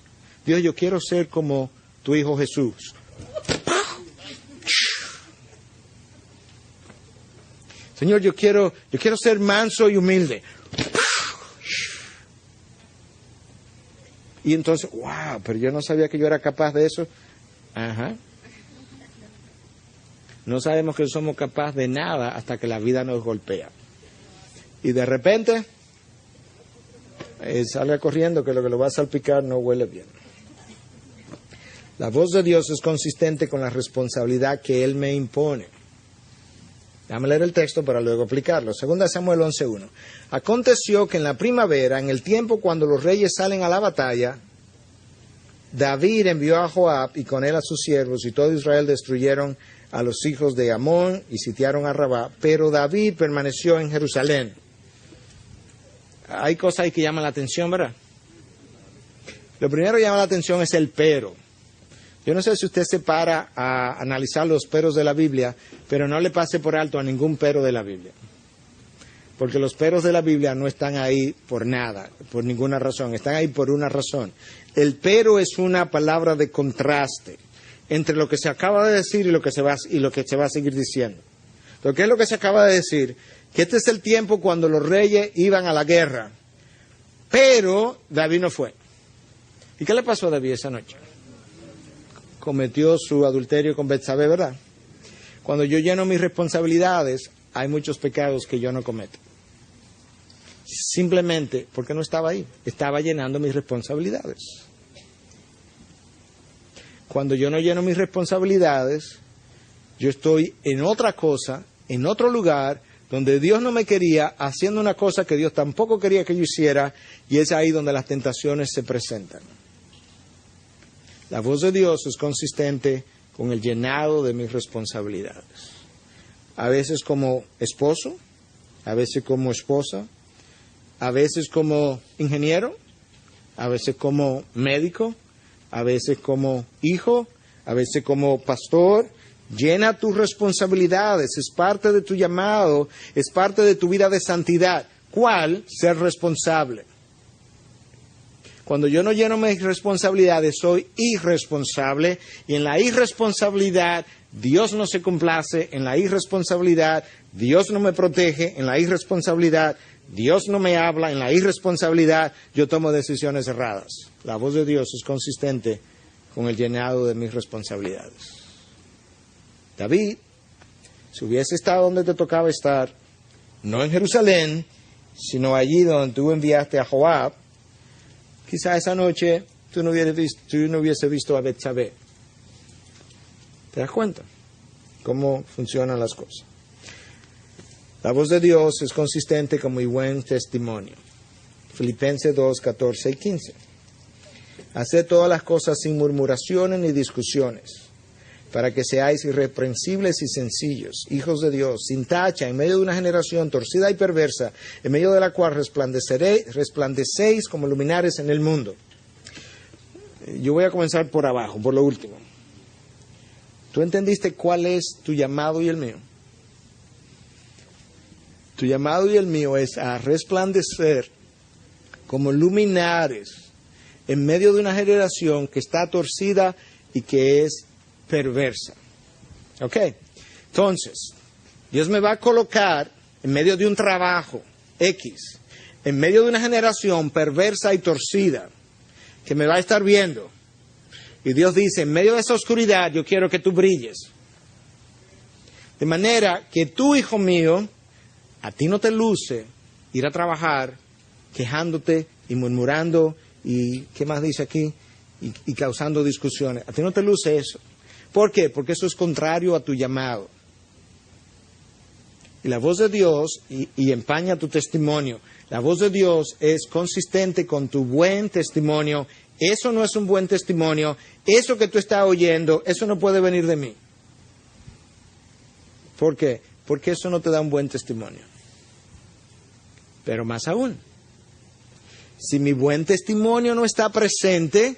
Dios, yo quiero ser como tu Hijo Jesús. Señor, yo quiero ser manso y humilde. Y entonces, wow, pero yo no sabía que yo era capaz de eso. Ajá. No sabemos que somos capaces de nada hasta que la vida nos golpea. Y de repente, sale corriendo que lo va a salpicar no huele bien. La voz de Dios es consistente con la responsabilidad que Él me impone. Déjame leer el texto para luego aplicarlo. 2 Samuel 11:1. Aconteció que en la primavera, en el tiempo cuando los reyes salen a la batalla, David envió a Joab y con él a sus siervos, y todo Israel destruyeron a los hijos de Amón y sitiaron a Rabá, pero David permaneció en Jerusalén. Hay cosas ahí que llaman la atención, ¿verdad? Lo primero que llama la atención es el pero. Yo no sé si usted se para a analizar los peros de la Biblia, pero no le pase por alto a ningún pero de la Biblia. Porque los peros de la Biblia no están ahí por nada, por ninguna razón, están ahí por una razón. El pero es una palabra de contraste entre lo que se acaba de decir y lo que se va a seguir diciendo. Entonces, ¿qué es lo que se acaba de decir? Que este es el tiempo cuando los reyes iban a la guerra, pero David no fue. ¿Y qué le pasó a David esa noche? Cometió su adulterio con Betsabé, ¿verdad? Cuando yo lleno mis responsabilidades, hay muchos pecados que yo no cometo. Simplemente porque no estaba ahí, estaba llenando mis responsabilidades. Cuando yo no lleno mis responsabilidades, yo estoy en otra cosa, en otro lugar, donde Dios no me quería, haciendo una cosa que Dios tampoco quería que yo hiciera, y es ahí donde las tentaciones se presentan. La voz de Dios es consistente con el llenado de mis responsabilidades. A veces como esposo, a veces como esposa, a veces como ingeniero, a veces como médico, a veces como hijo, a veces como pastor. Llena tus responsabilidades, es parte de tu llamado, es parte de tu vida de santidad. ¿Cuál? Ser responsable. Cuando yo no lleno mis responsabilidades, soy irresponsable, y en la irresponsabilidad Dios no se complace, en la irresponsabilidad Dios no me protege, en la irresponsabilidad Dios no me habla, en la irresponsabilidad yo tomo decisiones erradas. La voz de Dios es consistente con el llenado de mis responsabilidades. David, si hubiese estado donde te tocaba estar, no en Jerusalén, sino allí donde tú enviaste a Joab, quizá esa noche tú no hubiese visto a Betsabé. ¿Te das cuenta cómo funcionan las cosas? La voz de Dios es consistente con muy buen testimonio. Filipenses 2, 14 y 15. Haced todas las cosas sin murmuraciones ni discusiones, para que seáis irreprensibles y sencillos, hijos de Dios, sin tacha, en medio de una generación torcida y perversa, en medio de la cual resplandecéis como luminares en el mundo. Yo voy a comenzar por abajo, por lo último. ¿Tú entendiste cuál es tu llamado y el mío? Tu llamado y el mío es a resplandecer como luminares en medio de una generación que está torcida y que es perversa. ¿Ok? Entonces, Dios me va a colocar en medio de un trabajo X, en medio de una generación perversa y torcida, que me va a estar viendo. Y Dios dice, en medio de esa oscuridad yo quiero que tú brilles. De manera que tú, hijo mío, a ti no te luce ir a trabajar quejándote y murmurando y, ¿qué más dice aquí? Y causando discusiones. A ti no te luce eso. ¿Por qué? Porque eso es contrario a tu llamado. Y la voz de Dios, y empaña tu testimonio, la voz de Dios es consistente con tu buen testimonio. Eso no es un buen testimonio. Eso que tú estás oyendo, eso no puede venir de mí. ¿Por qué? Porque eso no te da un buen testimonio. Pero más aún, si mi buen testimonio no está presente,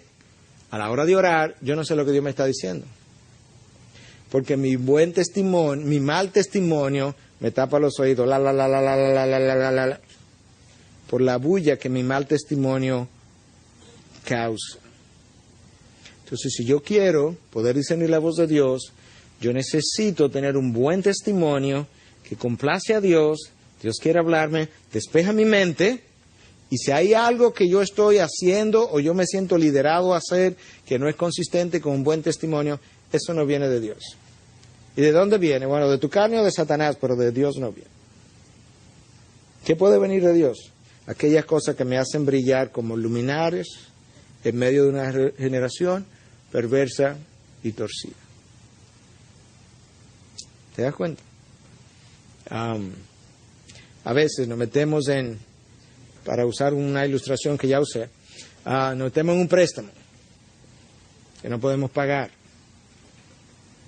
a la hora de orar, yo no sé lo que Dios me está diciendo. Porque mi buen testimonio, mi mal testimonio, me tapa los oídos, por la bulla que mi mal testimonio causa. Entonces, si yo quiero poder discernir la voz de Dios, yo necesito tener un buen testimonio que complace a Dios. Dios quiere hablarme, despeja mi mente, y si hay algo que yo estoy haciendo o yo me siento liderado a hacer que no es consistente con un buen testimonio, eso no viene de Dios. ¿Y de dónde viene? Bueno, de tu carne o de Satanás, pero de Dios no viene. ¿Qué puede venir de Dios? Aquellas cosas que me hacen brillar como luminares en medio de una generación perversa y torcida. ¿Te das cuenta? A veces nos metemos para usar una ilustración que ya usé, nos metemos en un préstamo que no podemos pagar,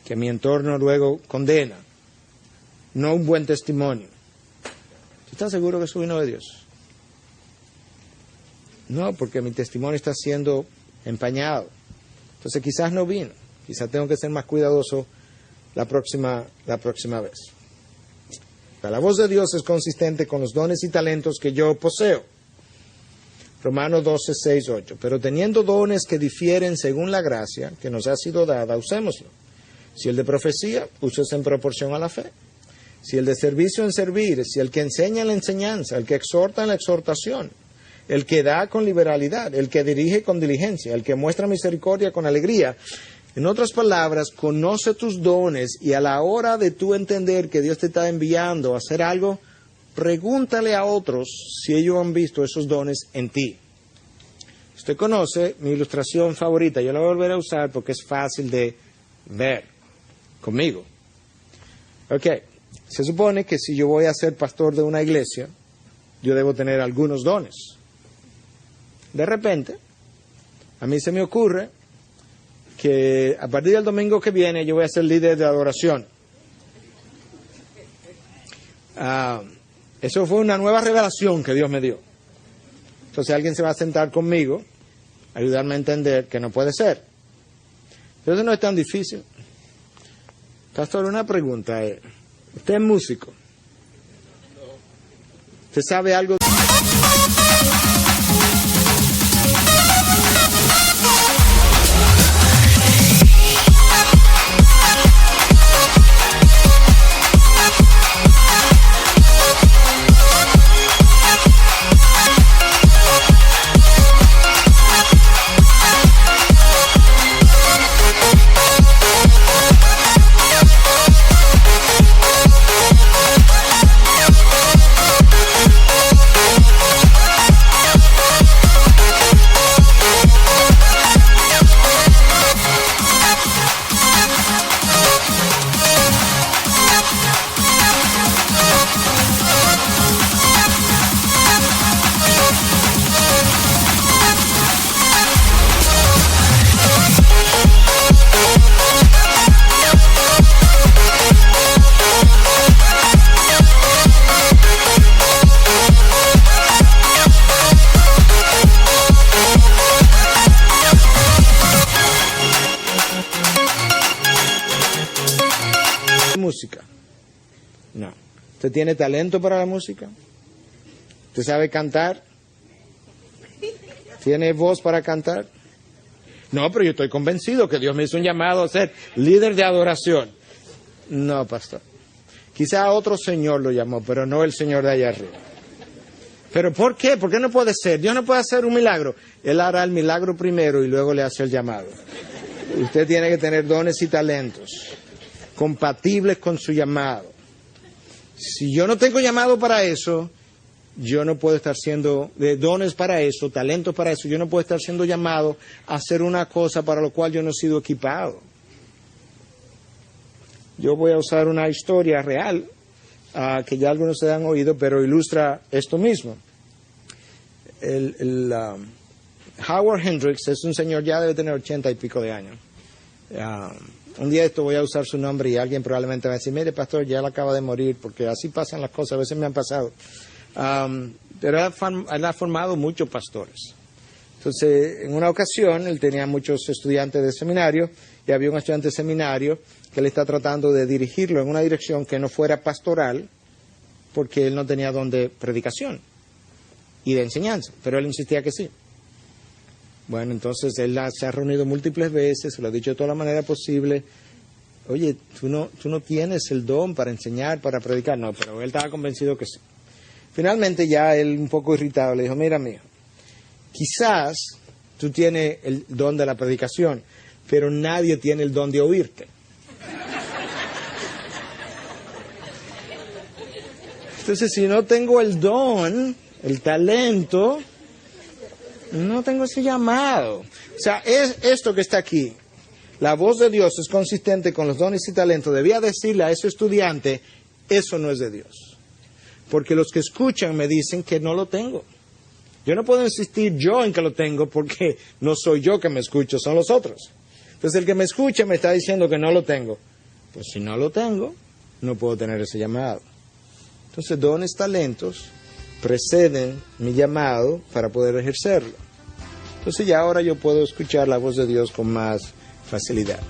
que mi entorno luego condena, no un buen testimonio. ¿Tú estás seguro que eso vino de Dios? No, porque mi testimonio está siendo empañado. Entonces quizás no vino, quizás tengo que ser más cuidadoso la próxima vez. La voz de Dios es consistente con los dones y talentos que yo poseo. Romanos 12, 6, 8. Pero teniendo dones que difieren según la gracia que nos ha sido dada, usémoslo. Si el de profecía, úsese en proporción a la fe. Si el de servicio, en servir. Si el que enseña, en la enseñanza. El que exhorta, en la exhortación. El que da, con liberalidad. El que dirige, con diligencia. El que muestra misericordia, con alegría. En otras palabras, conoce tus dones y a la hora de tú entender que Dios te está enviando a hacer algo, pregúntale a otros si ellos han visto esos dones en ti. Usted conoce mi ilustración favorita, yo la voy a volver a usar porque es fácil de ver conmigo. Ok, se supone que si yo voy a ser pastor de una iglesia, yo debo tener algunos dones. De repente, a mí se me ocurre que a partir del domingo que viene yo voy a ser líder de adoración. Eso fue una nueva revelación que Dios me dio. Entonces alguien se va a sentar conmigo, a ayudarme a entender que no puede ser. Pero eso no es tan difícil. Pastor, una pregunta. ¿Usted es músico? ¿Usted sabe algo? No. ¿Usted tiene talento para la música? ¿Usted sabe cantar? ¿Tiene voz para cantar? No, pero yo estoy convencido que Dios me hizo un llamado a ser líder de adoración. No, pastor. Quizá otro Señor lo llamó, pero no el Señor de allá arriba. ¿Pero por qué? ¿Por qué no puede ser? Dios no puede hacer un milagro. Él hará el milagro primero y luego le hace el llamado. Usted tiene que tener dones y talentos compatibles con su llamado. Si yo no tengo llamado para eso, yo no puedo estar siendo dones para eso, talentos para eso. Yo no puedo estar siendo llamado a hacer una cosa para lo cual yo no he sido equipado. Yo voy a usar una historia real que ya algunos se han oído, pero ilustra esto mismo. Howard Hendricks es un señor, ya debe tener 80 y pico de años. Un día esto voy a usar su nombre y alguien probablemente va a decir, mire pastor, ya él acaba de morir, porque así pasan las cosas, a veces me han pasado. Pero él ha formado muchos pastores. Entonces, en una ocasión, él tenía muchos estudiantes de seminario y había un estudiante de seminario que él está tratando de dirigirlo en una dirección que no fuera pastoral, porque él no tenía don de predicación y de enseñanza, pero él insistía que sí. Bueno, entonces él se ha reunido múltiples veces, se lo ha dicho de toda la manera posible. Oye, tú no tienes el don para enseñar, para predicar. No, pero él estaba convencido que sí. Finalmente ya él, un poco irritado, le dijo, mira, mijo, quizás tú tienes el don de la predicación, pero nadie tiene el don de oírte. Entonces, si no tengo el don, el talento, no tengo ese llamado. O sea, es esto que está aquí. La voz de Dios es consistente con los dones y talentos. Debía decirle a ese estudiante, eso no es de Dios. Porque los que escuchan me dicen que no lo tengo. Yo no puedo insistir yo en que lo tengo porque no soy yo que me escucho, son los otros. Entonces el que me escucha me está diciendo que no lo tengo. Pues si no lo tengo, no puedo tener ese llamado. Entonces dones, talentos preceden mi llamado para poder ejercerlo. Entonces ya ahora yo puedo escuchar la voz de Dios con más facilidad.